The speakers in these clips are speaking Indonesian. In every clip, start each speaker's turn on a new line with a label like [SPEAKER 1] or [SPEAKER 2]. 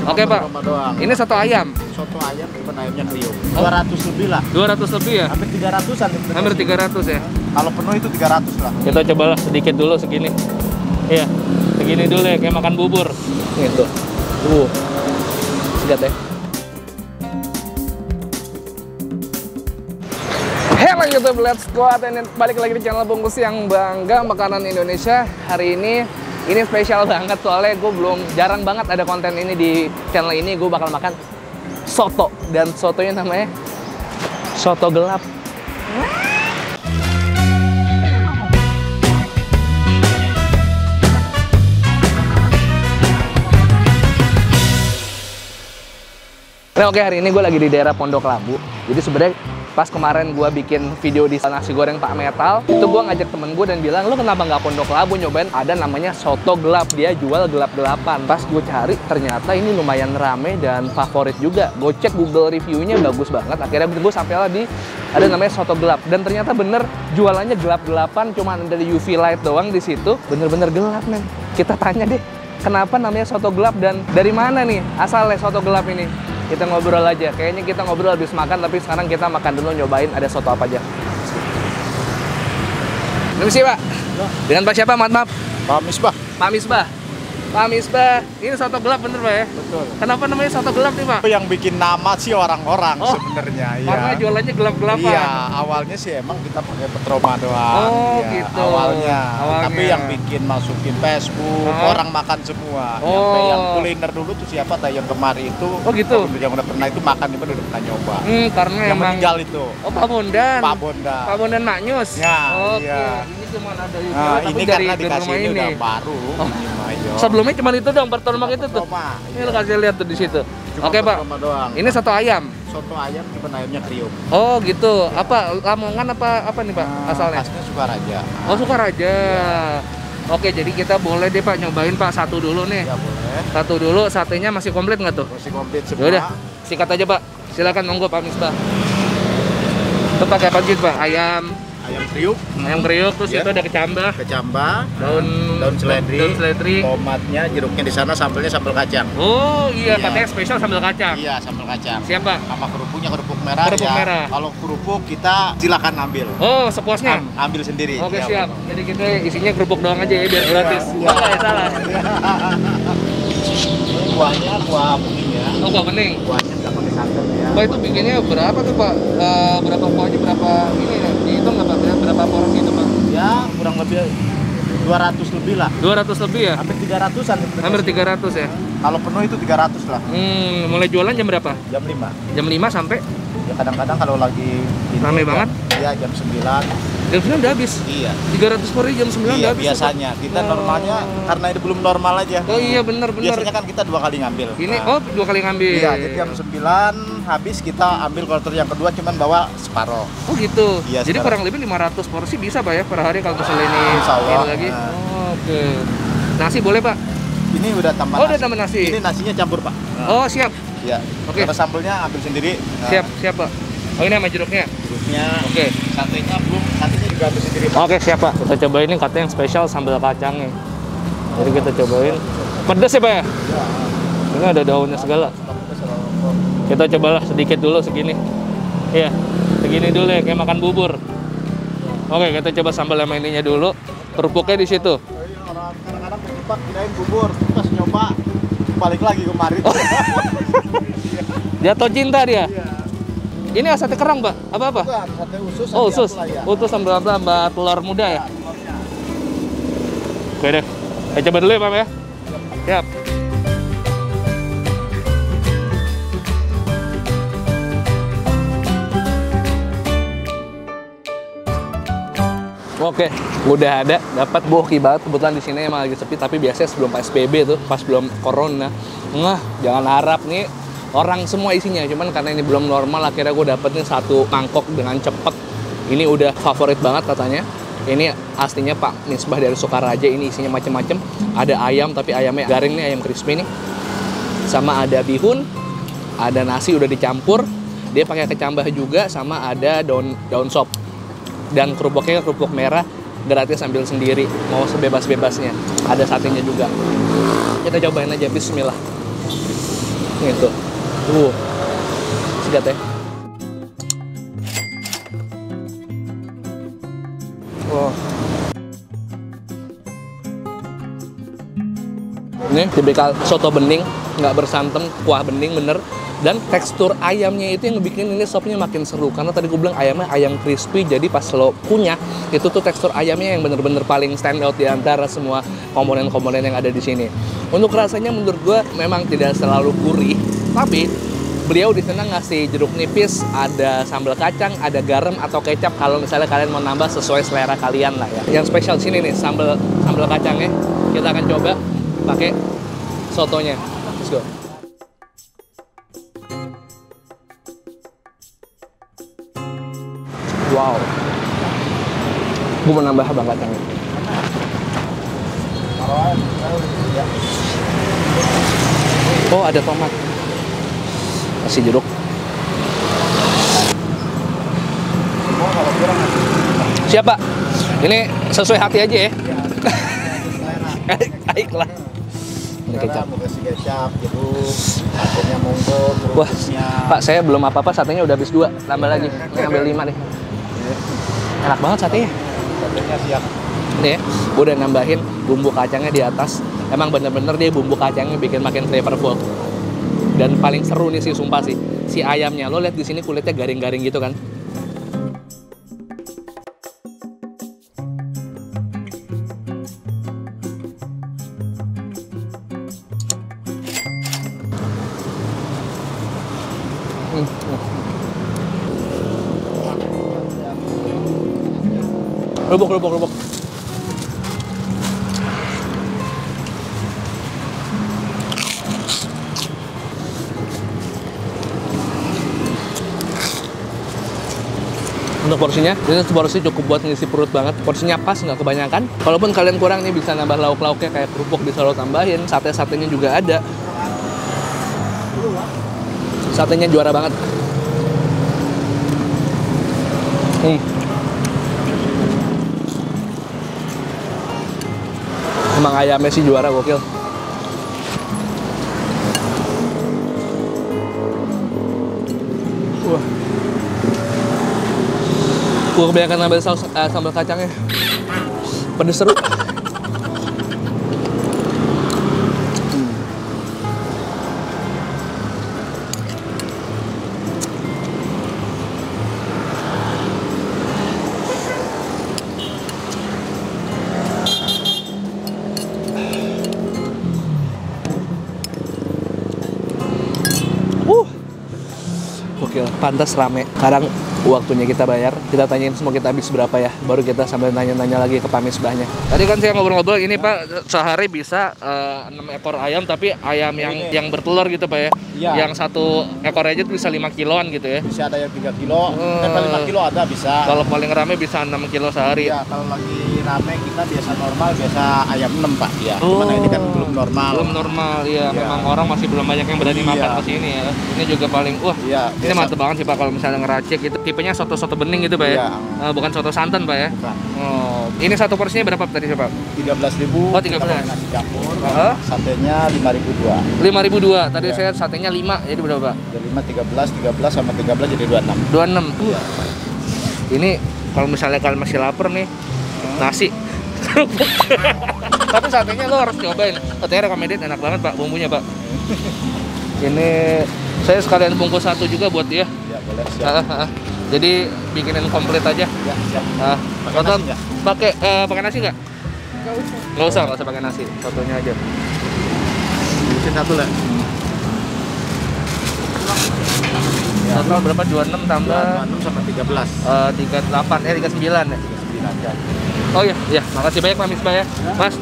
[SPEAKER 1] Oke Pak, ini soto ayam.
[SPEAKER 2] Soto ayam, bukan ayamnya kriuk. 200 lebih lah.
[SPEAKER 1] 200 lebih ya?
[SPEAKER 2] Hampir 300-an.
[SPEAKER 1] Hampir 300 ya?
[SPEAKER 2] Kalau penuh itu 300 lah.
[SPEAKER 1] Kita cobalah sedikit dulu segini. Iya, segini dulu ya, kayak makan bubur. Gitu. Sikat ya. Hello YouTube, let's go. Dan balik lagi di channel Bungkus yang bangga makanan Indonesia. Hari ini spesial banget soalnya gue jarang banget ada konten ini di channel ini. Gue bakal makan soto, dan sotonya namanya soto gelap. Nah oke, hari ini gue lagi di daerah Pondok Labu. Jadi sebenarnya pas kemarin gue bikin video di nasi goreng Pak Metal, itu gue ngajak temen gue dan bilang, lu kenapa nggak Pondok Labu nyobain ada namanya soto gelap, dia jual gelap-gelapan. Pas gue cari ternyata ini lumayan rame dan favorit juga. Gue cek Google reviewnya bagus banget. Akhirnya gue sampailah di ada namanya soto gelap, dan ternyata bener jualannya gelap-gelapan, cuma ada UV light doang di situ. Bener-bener gelap men. Kita tanya deh, kenapa namanya soto gelap dan dari mana nih asalnya soto gelap ini? Kita ngobrol aja. Kayaknya kita ngobrol habis makan, tapi sekarang kita makan dulu, nyobain ada soto apa aja. Permisi Pak. Dengan Pak siapa? Maaf.
[SPEAKER 2] Pak Misbah.
[SPEAKER 1] Pak Misbah. Pak Misbah, ini soto gelap bener Pak ya?
[SPEAKER 2] Betul.
[SPEAKER 1] Kenapa namanya soto gelap nih Pak?
[SPEAKER 2] Yang bikin nama sih orang-orang sebenarnya.
[SPEAKER 1] Karena jualannya gelap-gelapan.
[SPEAKER 2] Iya, awalnya sih emang kita pakai petroma doang.
[SPEAKER 1] Oh
[SPEAKER 2] ya,
[SPEAKER 1] gitu.
[SPEAKER 2] Awalnya. Tapi yang bikin masukin Facebook, orang makan semua. Yang kuliner dulu tuh siapa? Yang kemarin itu.
[SPEAKER 1] Oh gitu.
[SPEAKER 2] Yang udah pernah itu makan, itu udah pernah nyoba.
[SPEAKER 1] Karena
[SPEAKER 2] yang
[SPEAKER 1] emang
[SPEAKER 2] meninggal itu.
[SPEAKER 1] Oh Pak Bondan.
[SPEAKER 2] Pak Bondan.
[SPEAKER 1] Pak Bondan Maknyus.
[SPEAKER 2] Ya.
[SPEAKER 1] Oke.
[SPEAKER 2] Iya.
[SPEAKER 1] Ini cuma ada di
[SPEAKER 2] ini karena dikasih ini udah
[SPEAKER 1] ini.
[SPEAKER 2] baru.
[SPEAKER 1] Sebelumnya cuma itu dong, pertolongan itu tuh. Ini lo kasih lihat tuh di situ. Oke Pak. Ini soto ayam.
[SPEAKER 2] Soto ayam, bukan ayamnya kriuk.
[SPEAKER 1] Oh gitu. Apa Lamongan apa nih Pak asalnya?
[SPEAKER 2] Khasnya Sukaraja.
[SPEAKER 1] Oh Sukaraja. Ya. Oke, jadi kita boleh deh Pak nyobain Pak satu dulu nih.
[SPEAKER 2] Ya boleh.
[SPEAKER 1] Satu dulu, satenya masih komplit nggak tuh?
[SPEAKER 2] Masih komplit semua.
[SPEAKER 1] Yaudah, sikat aja Pak. Silakan monggo Pak Misbah. Itu pakai apa gitu Pak? Ayam
[SPEAKER 2] kriuk.
[SPEAKER 1] Ayam kriuk, terus itu ada kecambah. Daun seledri. Tomatnya,
[SPEAKER 2] jeruknya di sana, sambelnya sambal kacang.
[SPEAKER 1] Oh iya, katanya spesial sambal kacang.
[SPEAKER 2] Iya, sambal kacang.
[SPEAKER 1] Siap Pak.
[SPEAKER 2] Sama kerupuknya kerupuk merah.
[SPEAKER 1] Kerupuk merah.
[SPEAKER 2] Kalau kerupuk kita silakan ambil.
[SPEAKER 1] Oh, sepuasnya.
[SPEAKER 2] Ambil sendiri.
[SPEAKER 1] Oke, siap. Jadi kita isinya kerupuk doang aja ya biar gratis.
[SPEAKER 2] Iya.
[SPEAKER 1] Oh, nggak salah.
[SPEAKER 2] Kuahnya kuah bening ya.
[SPEAKER 1] Oh, kuah bening.
[SPEAKER 2] Kuahnya nggak pakai santan ya.
[SPEAKER 1] Pak itu bikinnya berapa tuh Pak? Berapa kuahnya, berapa ini ya? Dihitung nggak Pak? Berapa porsi itu Pak?
[SPEAKER 2] Ya kurang lebih 200 lebih lah.
[SPEAKER 1] 200 lebih ya?
[SPEAKER 2] Hampir 300-an.
[SPEAKER 1] Hampir 300 ya?
[SPEAKER 2] Kalau penuh itu 300 lah.
[SPEAKER 1] Mulai jualan jam berapa?
[SPEAKER 2] Jam 5.
[SPEAKER 1] Jam 5 sampai?
[SPEAKER 2] Ya kadang-kadang kalau lagi
[SPEAKER 1] rame banget?
[SPEAKER 2] Iya, jam 9.
[SPEAKER 1] Jam 9 udah habis?
[SPEAKER 2] Iya.
[SPEAKER 1] 300 porsi jam 9 udah habis?
[SPEAKER 2] Biasanya. Kita normalnya karena ini belum normal aja.
[SPEAKER 1] Oh iya bener.
[SPEAKER 2] Biasanya kan kita 2 kali ngambil.
[SPEAKER 1] Ini dua kali ngambil?
[SPEAKER 2] Iya, jadi jam 9 habis kita ambil quarter yang kedua, cuman bawa separoh.
[SPEAKER 1] Oh gitu?
[SPEAKER 2] Iya,
[SPEAKER 1] jadi kurang lebih 500 porsi bisa Pak ya per hari kalau misalnya ini lagi? Oke. Nasi boleh Pak?
[SPEAKER 2] Ini udah tambah
[SPEAKER 1] nasi. Udah tambah nasi? Ini
[SPEAKER 2] nasinya campur Pak.
[SPEAKER 1] Oh siap.
[SPEAKER 2] Iya. Oke. Kalau sambelnya ambil sendiri.
[SPEAKER 1] Siap Pak. Oh ini sama jeruknya?
[SPEAKER 2] Jeruknya.
[SPEAKER 1] Oke.
[SPEAKER 2] Satenya belum, satenya juga ambil sendiri Pak.
[SPEAKER 1] Oke siap Pak. Kita cobain ini katanya yang spesial sambal kacangnya. Jadi kita cobain. Pedes ya Pak ya? Iya. Ini ada daunnya segala. Kita cobalah sedikit dulu segini. Iya. Segini dulu ya, kayak makan bubur. Oke, kita coba sambal sama ininya dulu. Kerupuknya di situ.
[SPEAKER 2] Kadang-kadang Pak kirain bubur, pas nyoba balik lagi kemarin.
[SPEAKER 1] Jatuh cinta dia.
[SPEAKER 2] Iya.
[SPEAKER 1] Ini sate kerang, Pak? Apa-apa?
[SPEAKER 2] Sate usus.
[SPEAKER 1] Oh, usus. Usus sambal telur muda ya? Oke deh. Kita coba dulu ya, Pak ya. Siap. Oke, udah ada, dapat boki banget. Kebetulan di sini emang lagi sepi, tapi biasanya sebelum PSBB tuh, pas belum corona. Jangan harap nih orang semua isinya, cuman karena ini belum normal, akhirnya gue dapetin satu mangkok dengan cepet. Ini udah favorit banget katanya. Ini aslinya Pak Misbah dari Sukaraja. Ini isinya macem-macem. Ada ayam, tapi ayamnya garing nih, ayam crispy nih. Sama ada bihun, ada nasi udah dicampur. Dia pakai kecambah juga, sama ada daun sop. Dan kerupuknya kerupuk merah, gratis ambil sendiri, mau sebebas-bebasnya. Ada satenya juga. Kita cobain aja, bismillah. Nih tuh. Sikat ya. Wow. Ini tipikal soto bening, nggak bersantan, kuah bening bener. Dan tekstur ayamnya itu yang bikin ini sopnya makin seru. Karena tadi gue bilang ayamnya ayam crispy, jadi pas lo kunyah, itu tuh tekstur ayamnya yang bener-bener paling stand out di antara semua komponen-komponen yang ada di sini. Untuk rasanya menurut gue memang tidak selalu gurih, tapi beliau di sana ngasih jeruk nipis, ada sambal kacang, ada garam atau kecap kalau misalnya kalian mau nambah sesuai selera kalian lah ya. Yang spesial di sini nih sambal kacangnya. Kita akan coba pakai sotonya. Let's go. Wow. Gue mau nambah bang kacangnya. Oh, ada tomat. Kasih jeruk. Siapa? Ini sesuai hati aja ya. Baiklah. Ini kecap.
[SPEAKER 2] Mau kasih kecap, jeruk, satenya monggo,
[SPEAKER 1] Wah,
[SPEAKER 2] kerupuknya.
[SPEAKER 1] Pak, saya belum apa-apa, satenya udah habis 2. Tambah lagi. Ini ambil 5 deh. Enak banget satenya.
[SPEAKER 2] Satenya siap.
[SPEAKER 1] Nih ya, gue udah nambahin bumbu kacangnya di atas. Emang bener-bener dia bumbu kacangnya bikin makin flavorful. Dan paling seru nih sih, sumpah sih, si ayamnya. Lo lihat di sini kulitnya garing-garing gitu kan. Rubuk. Untuk porsinya, ini porsi cukup buat ngisi perut banget. Porsinya pas, nggak kebanyakan. Kalaupun kalian kurang nih, bisa nambah lauk-lauknya kayak kerupuk bisa lo tambahin. Sate-satenya juga ada. Satenya juara banget. Emang ayamnya sih juara, gokil. Wah. Gue kebanyakan nambah sambal kacangnya. Pedes seru. Gokil, pantas rame. Sekarang waktunya kita bayar. Kita tanyain semua kita habis berapa ya. Baru kita sambil nanya-nanya lagi ke Pak Misbahnya. Tadi kan saya ngobrol-ngobrol, ini Pak sehari bisa 6 ekor ayam, tapi ayam yang bertelur gitu Pak ya.
[SPEAKER 2] Iya.
[SPEAKER 1] Yang satu ekor aja tuh bisa 5 kiloan gitu ya.
[SPEAKER 2] Bisa ada yang 3 kilo, 5 kilo ada bisa.
[SPEAKER 1] Kalau paling rame bisa 6 kilo sehari.
[SPEAKER 2] Iya, kalau lagi rame kita biasa normal, biasa ayam 6 Pak. Ya. Cuman ini kan belum normal.
[SPEAKER 1] Belum normal, ya. Memang orang masih belum banyak yang berani makan ke sini ya. Ini juga paling, ini mantep banget sih Pak kalau misalnya ngeracik itu. Tipenya soto-soto bening gitu Pak ya. Bukan soto santan Pak ya.
[SPEAKER 2] Bukan.
[SPEAKER 1] Oh, ini satu porsinya berapa tadi Pak?
[SPEAKER 2] 13.000.
[SPEAKER 1] Oh, 13.
[SPEAKER 2] Nasi campur. Satenya 5.002.
[SPEAKER 1] 5.002. Tadi saya satenya 5, jadi berapa Pak?
[SPEAKER 2] 5, 13 sama 13 jadi 26.
[SPEAKER 1] 26.
[SPEAKER 2] Iya.
[SPEAKER 1] Ini kalau misalnya kalian masih lapar nih, nasi. Tapi satenya lo harus cobain. Satenya recommended, enak banget Pak bumbunya Pak. Ini saya sekalian bungkus satu juga buat dia.
[SPEAKER 2] Ya, boleh. Siap.
[SPEAKER 1] Jadi bikinin komplit aja.
[SPEAKER 2] Ya, siap.
[SPEAKER 1] Pakai nasi nggak? Pakai nasi nggak? Nggak usah pakai nasi. Sotonya aja.
[SPEAKER 2] Bikin satu lah.
[SPEAKER 1] Total berapa? 26 tambah
[SPEAKER 2] 26 sama 13.
[SPEAKER 1] 38, 39 ya?
[SPEAKER 2] 39 ya.
[SPEAKER 1] Oh iya, makasih banyak Pak Misbah ya. Mas,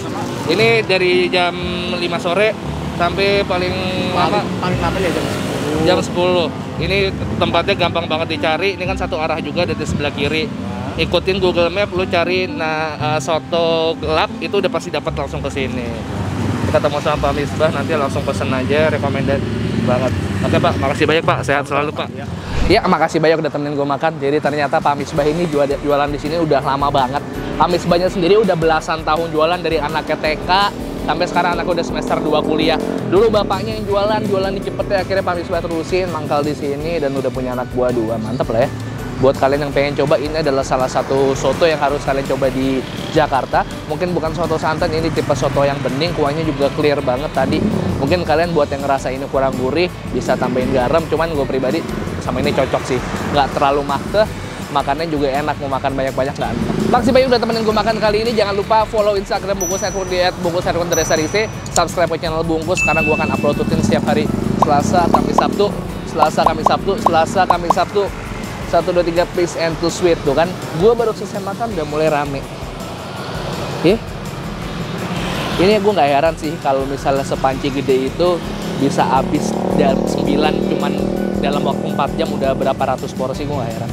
[SPEAKER 1] ini dari jam 5 sore sampai paling lama
[SPEAKER 2] Paling lama ya
[SPEAKER 1] jam 10. Ini tempatnya gampang banget dicari. Ini kan satu arah juga dari sebelah kiri. Ikutin Google Map, lu cari soto gelap itu udah pasti dapat langsung ke sini. Ketemu sama Pak Misbah, nanti langsung pesen aja, recommended banget. Oke Pak, makasih banyak Pak, sehat selalu Pak. Iya, makasih banyak udah temenin gue makan. Jadi ternyata Pak Misbah ini jualan di sini udah lama banget. Pak Misbahnya sendiri udah belasan tahun jualan dari anaknya TK Sampai sekarang anakku udah semester 2 kuliah. Dulu bapaknya yang jualan di Cipete, akhirnya Pak Misbah terusin, mangkal di sini, dan udah punya anak buah 2. Mantep lah ya. Buat kalian yang pengen coba, ini adalah salah satu soto yang harus kalian coba di Jakarta. Mungkin bukan soto santan, ini tipe soto yang bening, kuahnya juga clear banget tadi. Mungkin kalian buat yang ngerasa ini kurang gurih, bisa tambahin garam. Cuman gue pribadi sama ini cocok sih. Nggak terlalu makte, makannya juga enak, mau makan banyak-banyak nggak enak. Makasih banyak udah temenin gue makan kali ini. Jangan lupa follow Instagram Bungkus Headphone di @bungkusheadphone_RC. Subscribe ke channel Bungkus, karena gue akan upload rutin setiap hari Selasa, Kamis, Sabtu. Selasa, Kamis, Sabtu. Selasa, Kamis, Sabtu. 1, 2, 3, peace and to sweet. Tuh kan, gue baru selesai makan udah mulai rame. Ini gue nggak heran sih kalau misalnya sepanci gede itu bisa habis dalam 9, cuman dalam waktu 4 jam udah berapa ratus porsi, gue nggak heran.